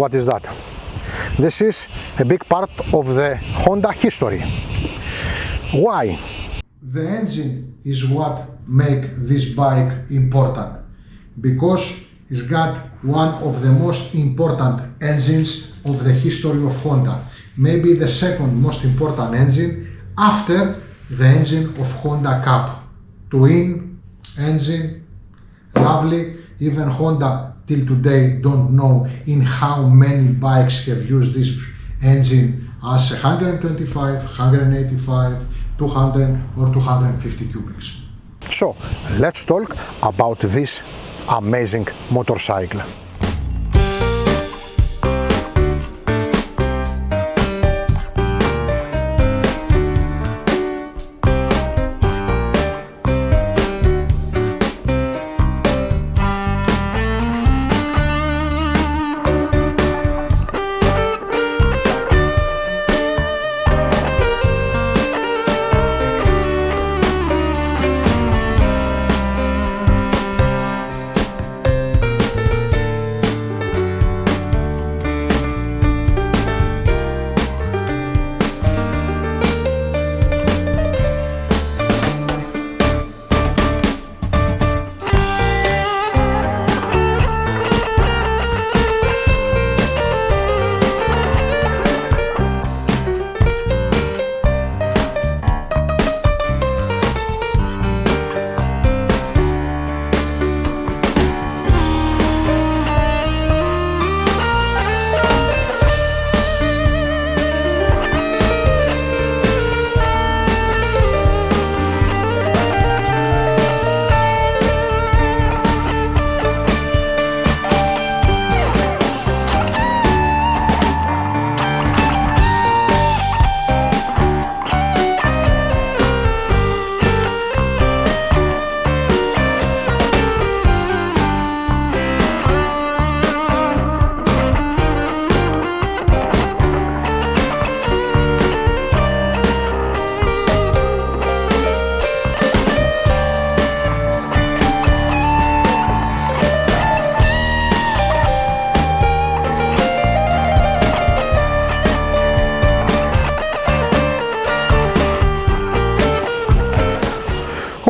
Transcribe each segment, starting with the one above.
what is that? This is a big part of the Honda history. Why? The engine is what make this bike important, because it's got one of the most important engines of the history of Honda. Maybe the second most important engine after the engine of Honda Cup. Twin engine, lovely. Even Honda till today don't know in how many bikes have used this engine as 125, 185, 200 or 250 cubics. So let's talk about this amazing motorcycle.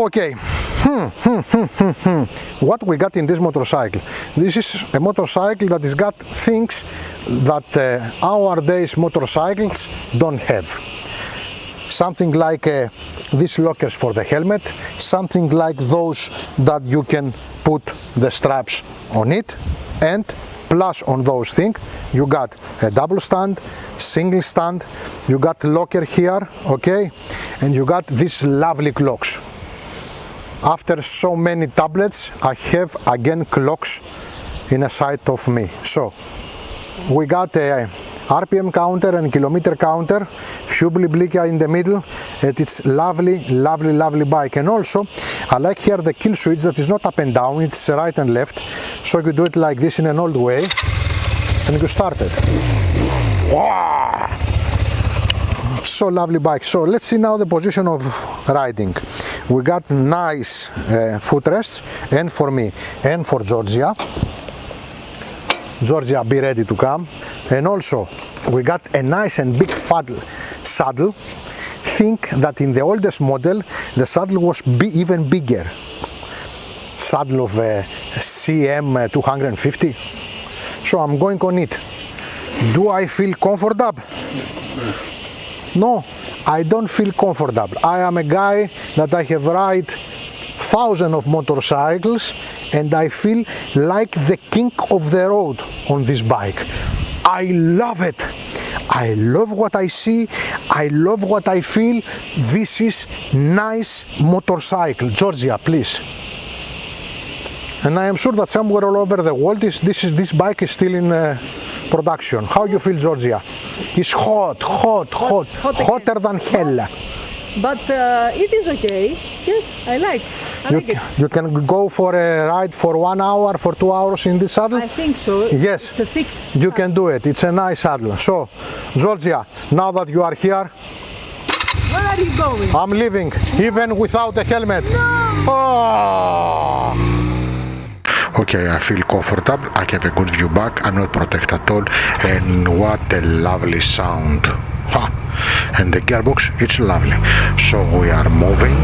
Okay, what we got in this motorcycle? This is a motorcycle that has got things that nowadays motorcycles don't have. Something like these lockers for the helmet, something like those that you can put the straps on it, and plus on those things you got a double stand, single stand, you got locker here, okay, and you got these lovely clocks. After so many tablets, I have again clocks in a side of me. So we got a RPM counter and kilometer counter, few bliblikia in the middle, and it's lovely bike. And also I like here the kill switch that is not up and down, it's right and left, so you do it like this in an old way and you start it. Wow! So lovely bike. So let's see now the position of riding. We got nice footrests, and for me and for Georgia. Georgia, be ready to come. And also we got a nice and big saddle. Think that in the oldest model the saddle was even bigger. Saddle of CM 250. So I'm going on it. Do I feel comfortable? No, I don't feel comfortable. I am a guy that I have ride thousands of motorcycles and I feel like the king of the road on this bike. I love it. I love what I see. I love what I feel. This is nice motorcycle. Georgia, please. And I am sure that somewhere all over the world this bike is still in production. How you feel, Georgia? It's hot, hotter than hell. But it is okay. Yes, I like it. You can go for a ride for 1 hour, for 2 hours in this saddle? I think so. Yes, it's a thick you can do it. It's a nice saddle. So, Georgia, now that you are here, where are you going? I'm leaving, even without a helmet. No! Oh! Okay, I feel comfortable, I have a good view back, I'm not protected at all, and what a lovely sound. Ha! And the gearbox, it's lovely. So we are moving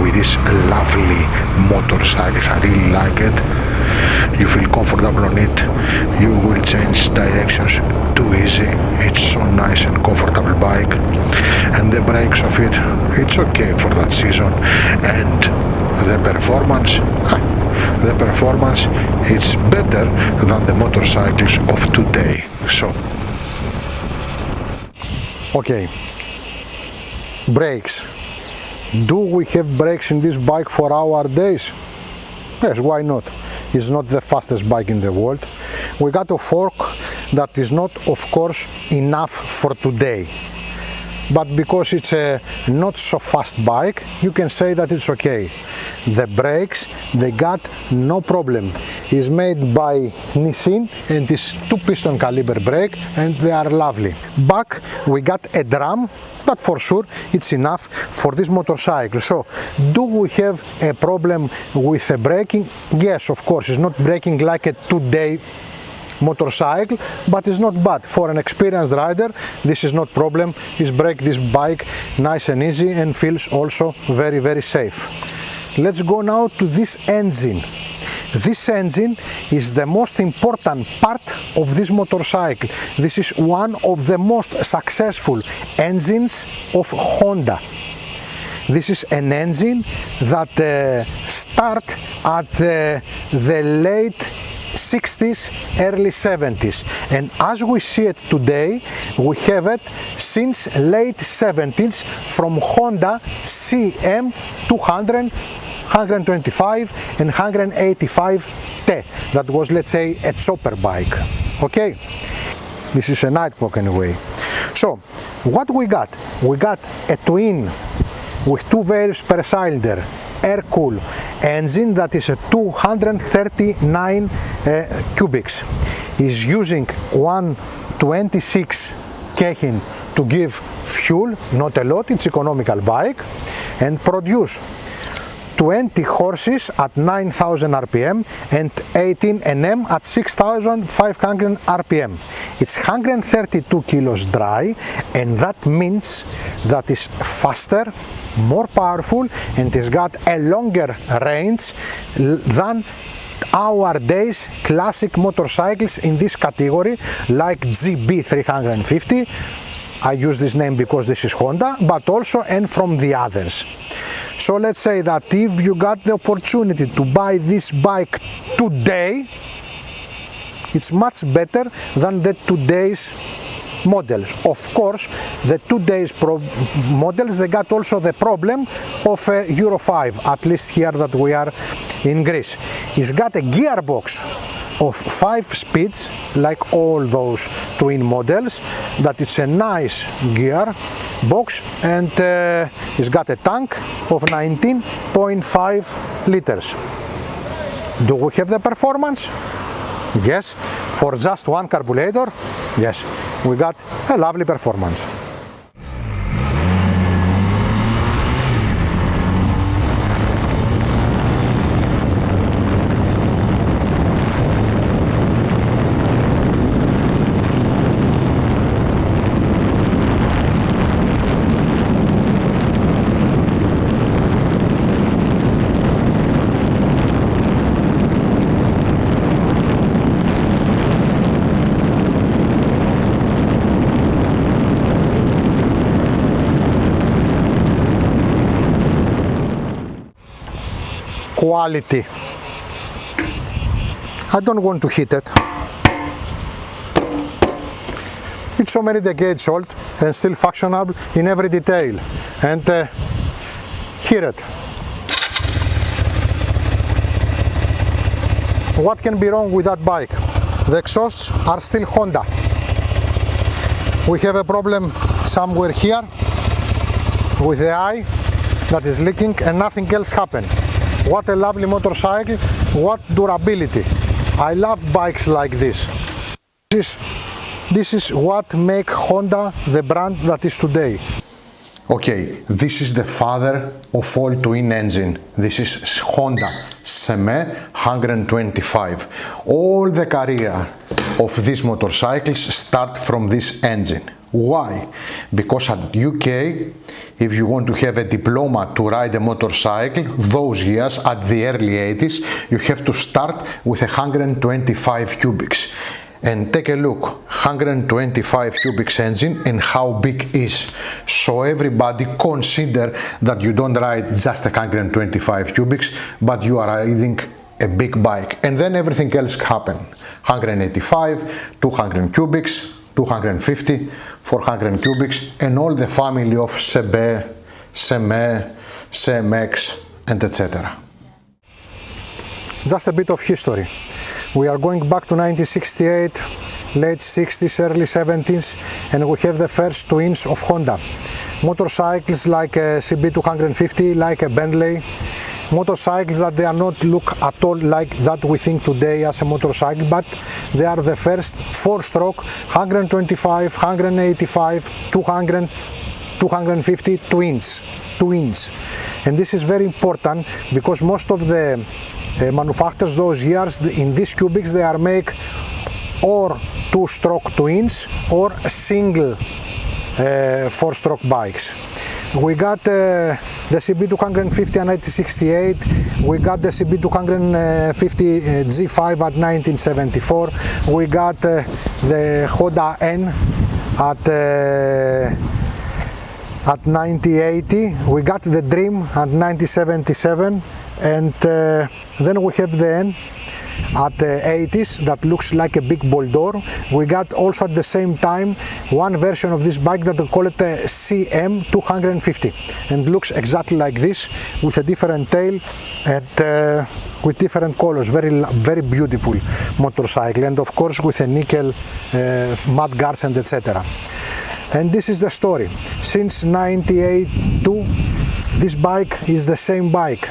with this lovely motorcycle, I really like it. You feel comfortable on it, you will change directions too easy, it's so nice and comfortable bike, and the brakes of it, it's okay for that season, and the performance, it's better than the motorcycles of today. So, okay, brakes. Do we have brakes in this bike for our days? Yes, why not? It's not the fastest bike in the world. We got a fork that is not, of course, enough for today. But because it's a not so fast bike, you can say that it's okay. The brakes, they got no problem. It's made by Nissin and it's 2-piston caliber brake, and they are lovely. Back we got a drum, but for sure it's enough for this motorcycle. So do we have a problem with the braking? Yes, of course, it's not braking like a today motorcycle, but it's not bad. For an experienced rider, this is not problem. It's brake this bike nice and easy and feels also very, very safe. Let's go now to this engine. This engine is the most important part of this motorcycle. This is one of the most successful engines of Honda. This is an engine that started at the late 60s, early 70s, and as we see it today, we have it since late 70s from Honda CM 200, 125 and 185T. That was, let's say, a chopper bike. Okay, this is a nighthawk anyway. So what we got? We got a twin with 2 valves per cylinder air-cooled engine that is a 239 cubics. Is using 126 Kokkina to give fuel, not a lot, it's economical bike, and produce 20 horses at 9,000 RPM and 18 Nm at 6,500 RPM. It's 132 kilos dry, and that means that is faster, more powerful, and it's got a longer range than our days classic motorcycles in this category like GB 350. I use this name because this is Honda, but also and from the others. So let's say that if you got the opportunity to buy this bike today, it's much better than the today's models. Of course, the today's models, they got also the problem of Euro 5, at least here that we are in Greece. It's got a gearbox of 5 speeds, like all those twin models, that it's a nice gear box, and it's got a tank of 19.5 liters. Do we have the performance? Yes. For just one carburetor, yes, we got a lovely performance. Quality. I don't want to hit it. It's so many decades old and still functional in every detail. And hear it. What can be wrong with that bike? The exhausts are still Honda. We have a problem somewhere here with the eye that is leaking and nothing else happened. What a lovely motorcycle, what durability. I love bikes like this. This is what makes Honda the brand that is today. Okay, this is the father of all twin engine. This is Honda CM 125. All the career of these motorcycles start from this engine. Why? Because at UK, if you want to have a diploma to ride a motorcycle, those years, at the early 80s, you have to start with 125 cubics. And take a look, 125 cubics engine and how big it is. So everybody consider that you don't ride just 125 cubics, but you are riding a big bike. And then everything else happen. 185, 200 cubics, 250, 400 cubics, and all the family of CB, CME, CMX, and etc. Just a bit of history. We are going back to 1968, late 60s, early 70s, and we have the first twins of Honda. Motorcycles like a CB250, like a Bentley. Motorcycles that they are not look at all like that we think today as a motorcycle, but they are the first 4-stroke, 125, 185, 200, 250 twins. And this is very important because most of the manufacturers those years in these cubics they are make or 2-stroke twins or single 4-stroke bikes. We got the CB250 in 1968, we got the CB250 G5 at 1974, we got the Honda N at 1980, we got the Dream at 1977, and then we have the N at the 80s that looks like a big ball door. We got also at the same time one version of this bike that we call it the CM250 and looks exactly like this with a different tail and with different colors. Very beautiful motorcycle, and of course with a nickel mud guards and etc. And this is the story. Since 1982, this bike is the same bike,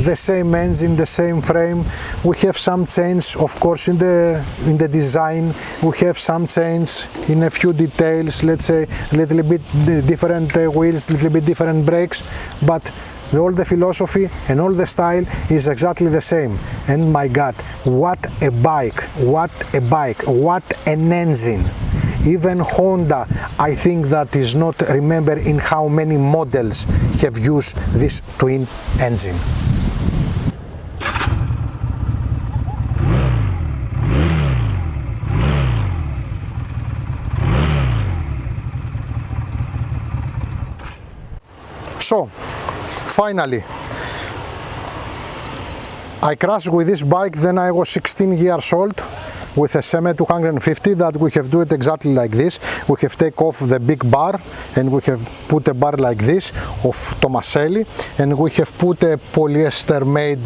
the same engine, the same frame. We have some change, of course, in the design. We have some change in a few details. Let's say a little bit different wheels, a little bit different brakes, but all the philosophy and all the style is exactly the same. And my God, what a bike! What a bike! What an engine! Even Honda, I think that is not remember in how many models have used this twin engine. So, finally, I crashed with this bike then I was 16 years old. With a CM250 that we have do it exactly like this. We have take off the big bar and we have put a bar like this of Tomaselli, and we have put a polyester made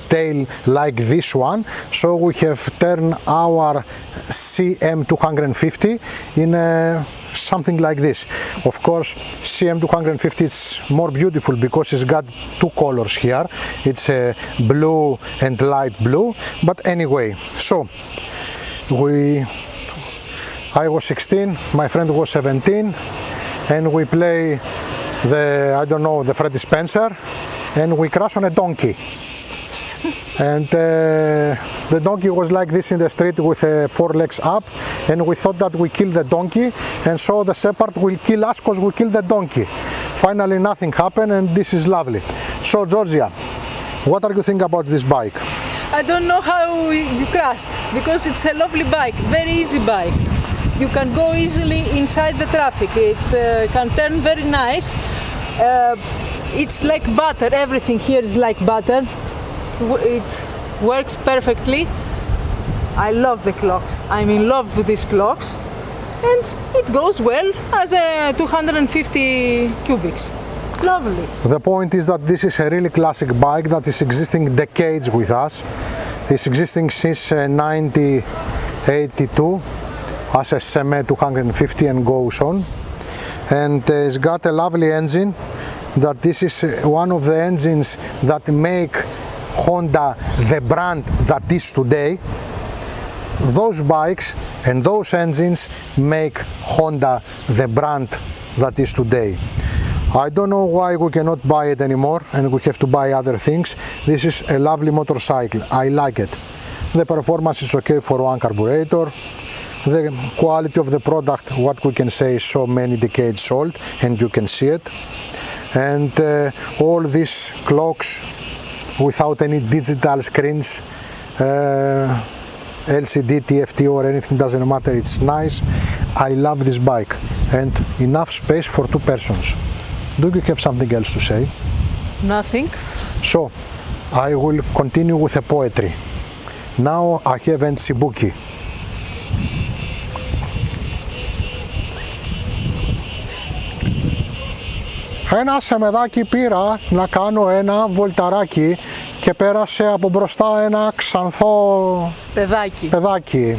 tail like this one. So we have turned our CM250 in something like this. Of course, CM250 is more beautiful because it's got two colors here. It's blue and light blue. But anyway, so I was 16, my friend was 17, and we play the Freddie Spencer, and we crash on a donkey. And the donkey was like this in the street with 4 legs up, and we thought that we killed the donkey, and so the shepherd will kill us because we killed the donkey. Finally nothing happened, and this is lovely. So Georgia, what are you thinking about this bike? I don't know how you crashed, because it's a lovely bike, very easy bike. You can go easily inside the traffic, it can turn very nice. It's like butter, everything here is like butter. It works perfectly. I love the clocks, I'm in love with these clocks. And it goes well as a 250 cubics. Lovely. The point is that this is a really classic bike that is existing decades with us. It's existing since 1982 as a CM250 and goes on. And it's got a lovely engine. That this is one of the engines that make Honda the brand that is today. Those bikes and those engines make Honda the brand that is today. I don't know why we cannot buy it anymore and we have to buy other things. This is a lovely motorcycle. I like it. The performance is okay for one carburetor. The quality of the product, what we can say, is so many decades old and you can see it. And all these clocks without any digital screens, LCD, TFT or anything, doesn't matter, it's nice. I love this bike and enough space for two persons. Do you have something else to say? Nothing. So, I will continue with the poetry. Now I have Entsibuki. Ένα σεμεδάκι πήρα να κάνω ένα βολταράκι και πέρασε από μπροστά ένα ξανθό παιδάκι.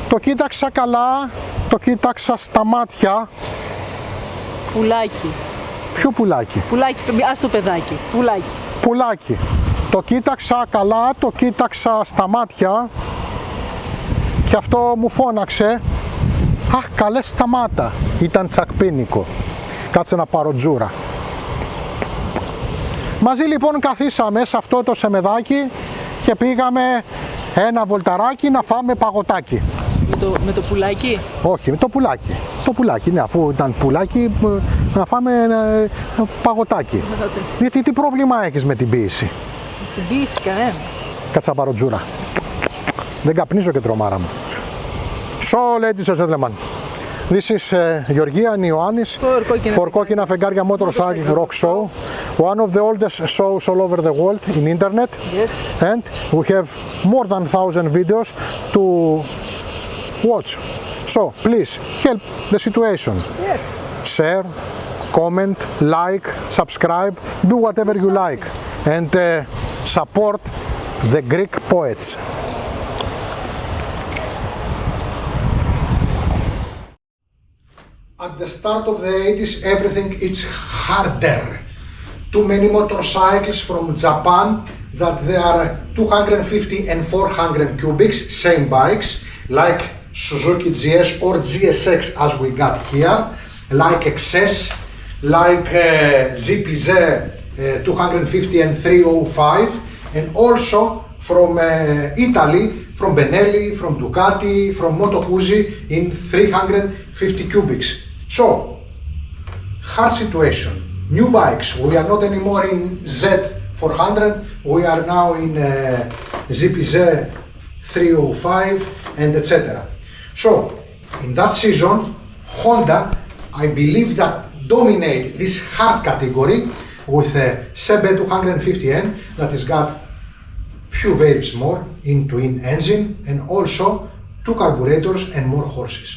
Το κοίταξα καλά, το κοίταξα στα μάτια. Πουλάκι. Ποιο πουλάκι? Πουλάκι, ας το παιδάκι. Πουλάκι. Πουλάκι. Το κοίταξα καλά, το κοίταξα στα μάτια και αυτό μου φώναξε. Αχ, καλέ σταμάτα. Ήταν τσακπίνικο. Κάτσε να πάρω τζούρα. Μαζί λοιπόν καθίσαμε σε αυτό το σεμεδάκι και πήγαμε ένα βολταράκι να φάμε παγωτάκι. Με το πουλάκι? Όχι, με το πουλάκι. Το πουλάκι, ναι, αφού ήταν πουλάκι να φάμε παγωτάκι. Γιατί τι πρόβλημα έχεις με την ποίηση? Την ποίηση κανένα. Κάτσε να πάρω τζούρα. Δεν καπνίζω και τρομάρα μου. So, ladies and gentlemen, this is Georgia and Ioannis for Kokkina Fegaria motorcycle rock show, one of the oldest shows all over the world in internet. Yes. And we have more than 1,000 videos to watch. So please help the situation. Yes. Share, comment, like, subscribe, do whatever you like, and support the Greek poets. At the start of the 80s, everything is harder. Too many motorcycles from Japan that they are 250 and 400 cubics, same bikes, like Suzuki GS or GSX as we got here, like XS, like GPZ 250 and 305, and also from Italy, from Benelli, from Ducati, from Moto Guzzi in 350 cubics. So, hard situation, new bikes, we are not anymore in Z400, we are now in ZPZ 305 and etc. So, in that season, Honda, I believe that dominate this hard category with a CB 250N that has got few valves more in twin engine and also two carburetors and more horses.